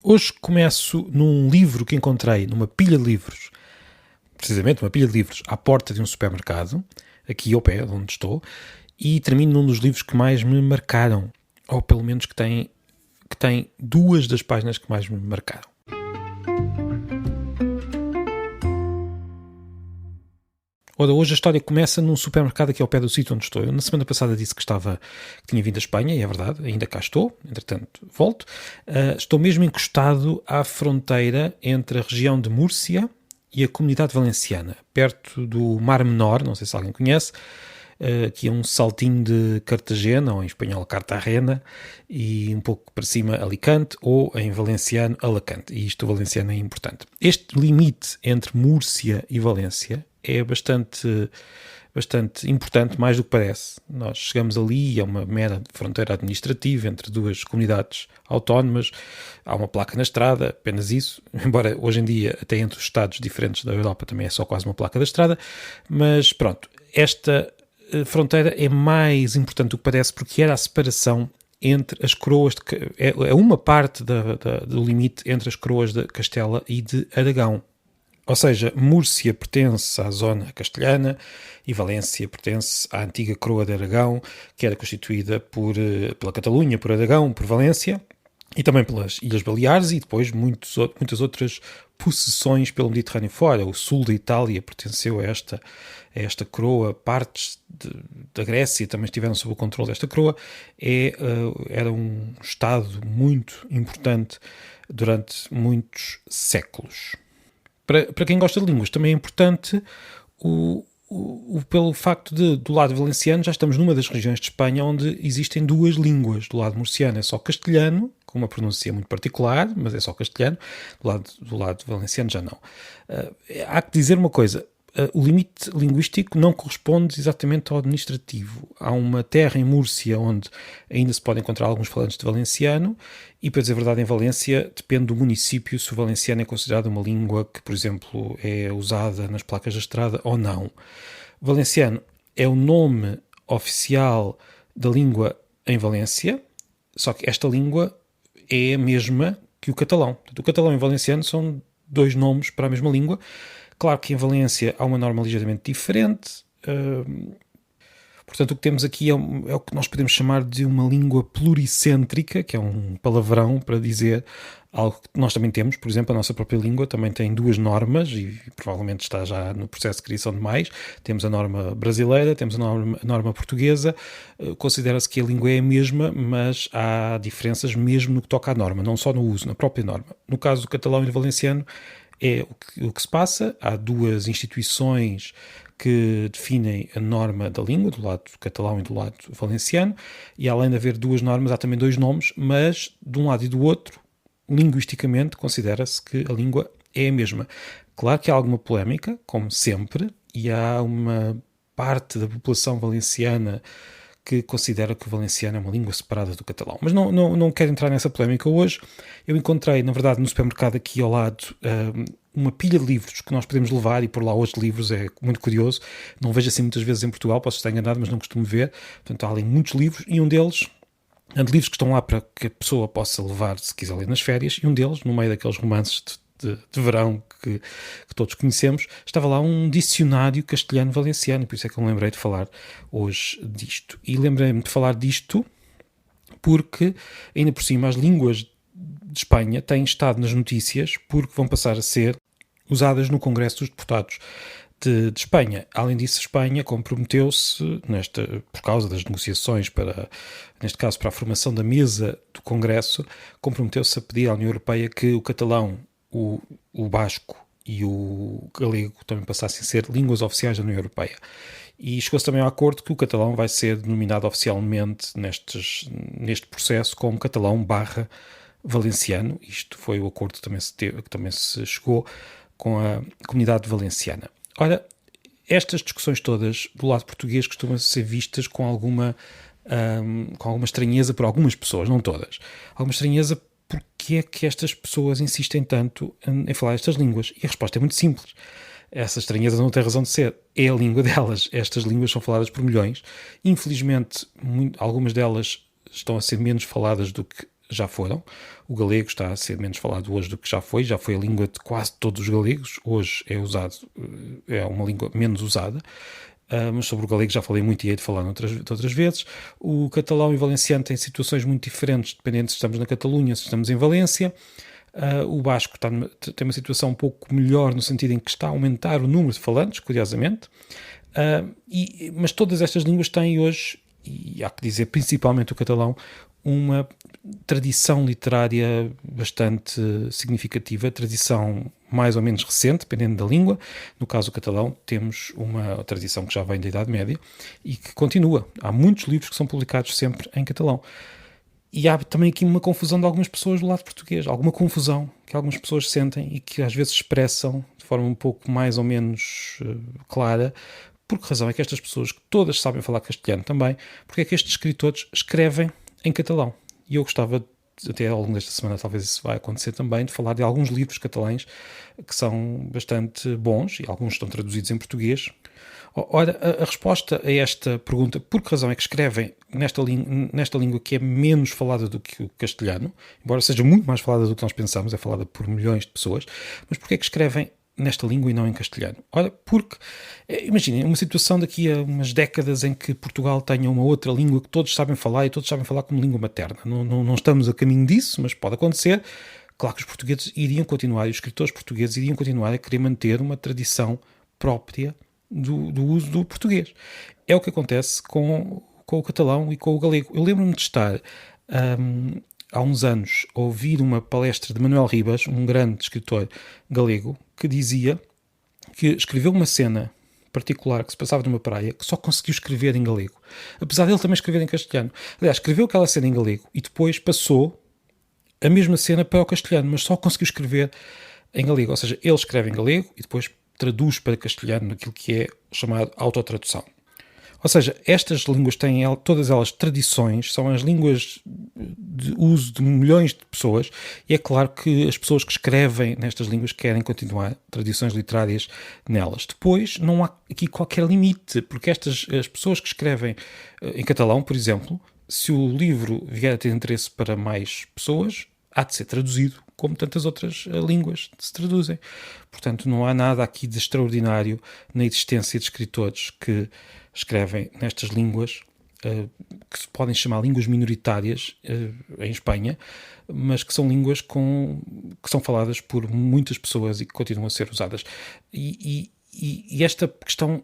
Hoje começo num livro que encontrei numa pilha de livros, precisamente uma pilha de livros à porta de um supermercado, aqui ao pé de onde estou, e termino num dos livros que mais me marcaram, ou pelo menos que tem duas das páginas que mais me marcaram. Ora, hoje a história começa num supermercado aqui ao pé do sítio onde estou. Eu na semana passada disse que tinha vindo à Espanha, e é verdade, ainda cá estou, entretanto volto. Estou mesmo encostado à fronteira entre a região de Múrcia e a Comunidade Valenciana, perto do Mar Menor, não sei se alguém conhece, que é um saltinho de Cartagena, ou em espanhol Cartagena, e um pouco para cima Alicante, ou em valenciano Alacante, e isto valenciano é importante. Este limite entre Múrcia e Valência é bastante importante, mais do que parece. Nós chegamos ali, é uma mera fronteira administrativa entre duas comunidades autónomas, há uma placa na estrada, apenas isso, embora hoje em dia até entre os estados diferentes da Europa também é só quase uma placa da estrada, mas pronto, esta fronteira é mais importante do que parece porque era a separação entre as coroas, é uma parte do limite entre as coroas de Castela e de Aragão. Ou seja, Múrcia pertence à zona castelhana e Valência pertence à antiga coroa de Aragão, que era constituída pela Catalunha, por Aragão, por Valência e também pelas Ilhas Baleares e depois muitas outras possessões pelo Mediterrâneo fora. O sul da Itália pertenceu a esta coroa, partes da Grécia também estiveram sob o controle desta coroa. Era um estado muito importante durante muitos séculos. Para quem gosta de línguas, também é importante pelo facto de, do lado valenciano, já estamos numa das regiões de Espanha onde existem duas línguas. Do lado murciano é só castelhano, com uma pronúncia muito particular, mas é só castelhano. Do lado valenciano já não. Há que dizer uma coisa. O limite linguístico não corresponde exatamente ao administrativo. Há uma terra em Múrcia onde ainda se pode encontrar alguns falantes de valenciano e, para dizer a verdade, em Valência depende do município se o valenciano é considerado uma língua que, por exemplo, é usada nas placas da estrada ou não. Valenciano é o nome oficial da língua em Valência, só que esta língua é a mesma que o catalão. Portanto, o catalão e o valenciano são dois nomes para a mesma língua. Claro que em Valência há uma norma ligeiramente diferente, portanto o que temos aqui é o que nós podemos chamar de uma língua pluricêntrica, que é um palavrão para dizer algo que nós também temos. Por exemplo, a nossa própria língua também tem duas normas e provavelmente está já no processo de criação de mais. Temos a norma brasileira, temos a norma portuguesa. Considera-se que a língua é a mesma, mas há diferenças mesmo no que toca à norma, não só no uso, na própria norma. No caso do catalão e do valenciano, é o que se passa. Há duas instituições que definem a norma da língua, do lado catalão e do lado valenciano, e além de haver duas normas, há também dois nomes, mas de um lado e do outro, linguisticamente, considera-se que a língua é a mesma. Claro que há alguma polémica, como sempre, e há uma parte da população valenciana que considera que o valenciano é uma língua separada do catalão. Mas não quero entrar nessa polémica hoje. Eu encontrei, na verdade, no supermercado aqui ao lado, uma pilha de livros que nós podemos levar e pôr lá hoje livros. É muito curioso. Não vejo assim muitas vezes em Portugal, posso estar enganado, mas não costumo ver. Portanto, há ali muitos livros e um deles, de livros que estão lá para que a pessoa possa levar se quiser ler nas férias, e um deles, no meio daqueles romances de verão que todos conhecemos, estava lá um dicionário castelhano-valenciano, por isso é que eu me lembrei de falar hoje disto. E lembrei-me de falar disto porque, ainda por cima, as línguas de Espanha têm estado nas notícias porque vão passar a ser usadas no Congresso dos Deputados de Espanha. Além disso, a Espanha comprometeu-se, por causa das negociações neste caso para a formação da mesa do Congresso, comprometeu-se a pedir à União Europeia que o catalão, o basco e o galego também passassem a ser línguas oficiais da União Europeia. E chegou-se também ao acordo que o catalão vai ser denominado oficialmente neste processo como catalão/valenciano. Isto foi o acordo que também se chegou com a comunidade valenciana. Ora, estas discussões todas do lado português costumam ser vistas com alguma estranheza por algumas pessoas, não todas. Alguma estranheza. Porque é que estas pessoas insistem tanto em falar estas línguas? E a resposta é muito simples. Essa estranheza não tem razão de ser. É a língua delas. Estas línguas são faladas por milhões. Infelizmente, algumas delas estão a ser menos faladas do que já foram. O galego está a ser menos falado hoje do que já foi a língua de quase todos os galegos, hoje é uma língua menos usada. Mas sobre o galego já falei muito e hei de falar de outras vezes. O catalão e o valenciano têm situações muito diferentes, dependendo se estamos na Catalunha, se estamos em Valência. O basco tem uma situação um pouco melhor, no sentido em que está a aumentar o número de falantes, curiosamente. Mas todas estas línguas têm hoje, e há que dizer principalmente o catalão, uma tradição literária bastante significativa, tradição mais ou menos recente, dependendo da língua. No caso do catalão, temos uma tradição que já vem da Idade Média e que continua. Há muitos livros que são publicados sempre em catalão. E há também aqui uma confusão de algumas pessoas do lado português, alguma confusão que algumas pessoas sentem e que às vezes expressam de forma um pouco mais ou menos clara. Por que razão é que estas pessoas, que todas sabem falar castelhano também, porque é que estes escritores escrevem em catalão? E eu gostava, até ao longo desta semana talvez isso vai acontecer também, de falar de alguns livros catalães que são bastante bons, e alguns estão traduzidos em português. Ora, a resposta a esta pergunta, por que razão é que escrevem nesta língua que é menos falada do que o castelhano, embora seja muito mais falada do que nós pensamos, é falada por milhões de pessoas, mas por que é que escrevem nesta língua e não em castelhano? Ora, porque, imaginem, uma situação daqui a umas décadas em que Portugal tenha uma outra língua que todos sabem falar e todos sabem falar como língua materna. Não estamos a caminho disso, mas pode acontecer. Claro que os portugueses iriam continuar, e os escritores portugueses iriam continuar a querer manter uma tradição própria do uso do português. É o que acontece com o catalão e com o galego. Eu lembro-me de estar há uns anos a ouvir uma palestra de Manuel Ribas, um grande escritor galego, que dizia que escreveu uma cena particular que se passava numa praia que só conseguiu escrever em galego, apesar dele também escrever em castelhano. Aliás, escreveu aquela cena em galego e depois passou a mesma cena para o castelhano, mas só conseguiu escrever em galego. Ou seja, ele escreve em galego e depois traduz para castelhano naquilo que é chamado autotradução. Ou seja, estas línguas têm todas elas tradições, são as línguas de uso de milhões de pessoas, e é claro que as pessoas que escrevem nestas línguas querem continuar tradições literárias nelas. Depois, não há aqui qualquer limite, porque as pessoas que escrevem em catalão, por exemplo, se o livro vier a ter interesse para mais pessoas, há de ser traduzido, como tantas outras línguas se traduzem. Portanto, não há nada aqui de extraordinário na existência de escritores que escrevem nestas línguas, que se podem chamar línguas minoritárias em Espanha, mas que são línguas que são faladas por muitas pessoas e que continuam a ser usadas. E esta questão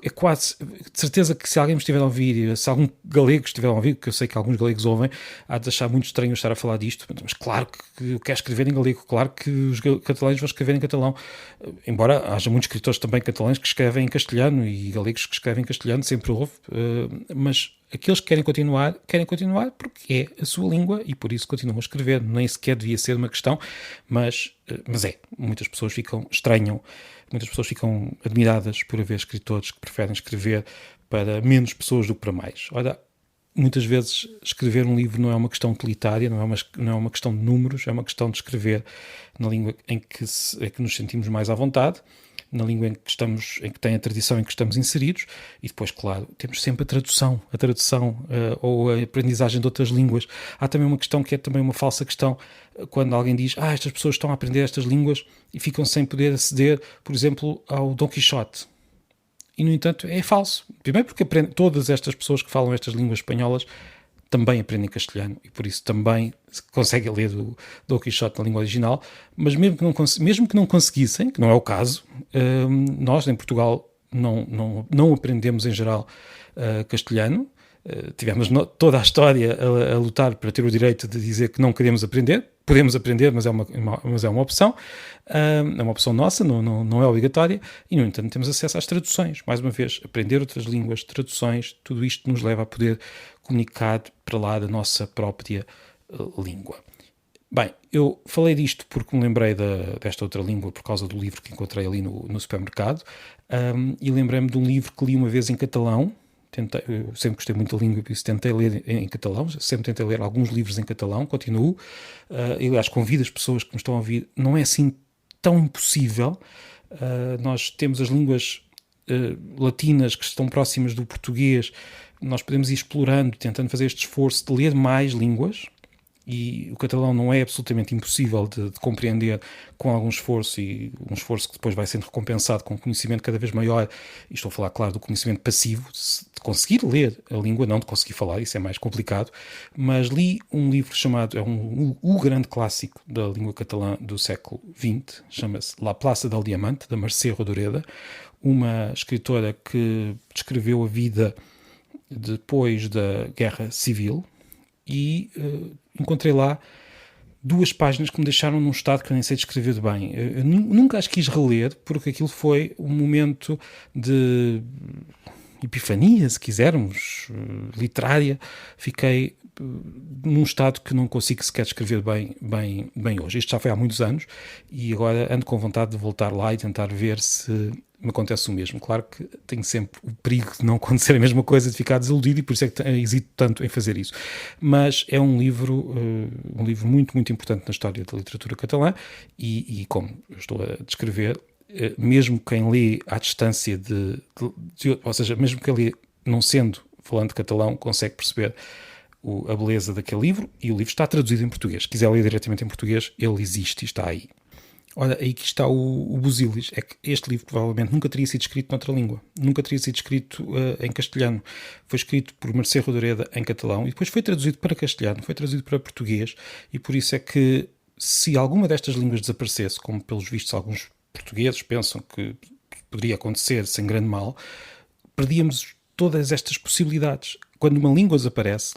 é quase, de certeza que se alguém me estiver a ouvir, se algum galego estiver a ouvir, que eu sei que alguns galegos ouvem, há de achar muito estranho estar a falar disto, mas claro que eu quero escrever em galego, claro que os catalães vão escrever em catalão, embora haja muitos escritores também catalães que escrevem em castelhano e galegos que escrevem em castelhano, sempre houve, mas aqueles que querem continuar porque é a sua língua e por isso continuam a escrever, nem sequer devia ser uma questão, mas muitas pessoas estranham, muitas pessoas ficam admiradas por haver escritores que preferem escrever para menos pessoas do que para mais. Ora, muitas vezes escrever um livro não é uma questão utilitária, não é uma questão de números, é uma questão de escrever na língua em que nos sentimos mais à vontade, na língua em que tem a tradição em que estamos inseridos, e depois, claro, temos sempre a tradução ou a aprendizagem de outras línguas. Há também uma questão que é também uma falsa questão, quando alguém diz, estas pessoas estão a aprender estas línguas e ficam sem poder aceder, por exemplo, ao Dom Quixote. E, no entanto, é falso. Primeiro porque todas estas pessoas que falam estas línguas espanholas também aprendem castelhano e por isso também conseguem ler do Dom Quixote na língua original, mas mesmo que não conseguissem, que não é o caso, nós em Portugal não aprendemos em geral castelhano. Tivemos toda a história a lutar para ter o direito de dizer que não queremos aprender. Podemos aprender, mas é uma opção. É uma opção nossa, não é obrigatória. E, no entanto, temos acesso às traduções. Mais uma vez, aprender outras línguas, traduções, tudo isto nos leva a poder comunicar para lá da nossa própria língua. Bem, eu falei disto porque me lembrei desta outra língua por causa do livro que encontrei ali no supermercado. E lembrei-me de um livro que li uma vez em catalão. Eu sempre gostei muito da língua, por isso tentei ler em catalão, sempre tentei ler alguns livros em catalão, continuo. Aliás, convido as pessoas que me estão a ouvir, não é assim tão impossível. Nós temos as línguas latinas que estão próximas do português, nós podemos ir explorando, tentando fazer este esforço de ler mais línguas, e o catalão não é absolutamente impossível de compreender com algum esforço, e um esforço que depois vai sendo recompensado com um conhecimento cada vez maior, e estou a falar, claro, do conhecimento passivo, de conseguir ler a língua, não de conseguir falar, isso é mais complicado, mas li um livro chamado, o grande clássico da língua catalã do século XX, chama-se La Plaça del Diamante, da Mercè Rodoreda, uma escritora que descreveu a vida depois da Guerra Civil, e encontrei lá 2 páginas que me deixaram num estado que eu nem sei descrever de bem. Eu nunca as quis reler, porque aquilo foi um momento de epifania, se quisermos, literária. Fiquei num estado que não consigo sequer descrever bem hoje. Isto já foi há muitos anos e agora ando com vontade de voltar lá e tentar ver se me acontece o mesmo. Claro que tenho sempre o perigo de não acontecer a mesma coisa, de ficar desiludido, e por isso é que hesito tanto em fazer isso. Mas é um livro muito, muito importante na história da literatura catalã e como eu estou a descrever, mesmo quem lê à distância ou seja, mesmo quem lê não sendo falante catalão, consegue perceber a beleza daquele livro, e o livro está traduzido em português. Se quiser ler diretamente em português, ele existe e está aí. Olha, aí que está o Busilis. É que este livro provavelmente nunca teria sido escrito noutra língua. Nunca teria sido escrito em castelhano. Foi escrito por Mercè Rodoreda em catalão e depois foi traduzido para castelhano, foi traduzido para português, e por isso é que, se alguma destas línguas desaparecesse, como pelos vistos alguns portugueses pensam que poderia acontecer sem grande mal, perdíamos todas estas possibilidades. Quando uma língua desaparece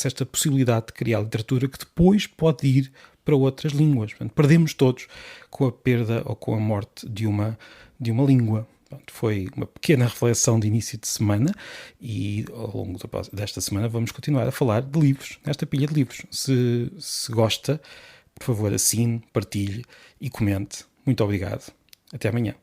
esta possibilidade de criar literatura que depois pode ir para outras línguas. Portanto, perdemos todos com a perda ou com a morte de uma língua. Portanto, foi uma pequena reflexão de início de semana, e ao longo desta semana vamos continuar a falar de livros, nesta pilha de livros. Se gosta, por favor, assine, partilhe e comente. Muito obrigado. Até amanhã.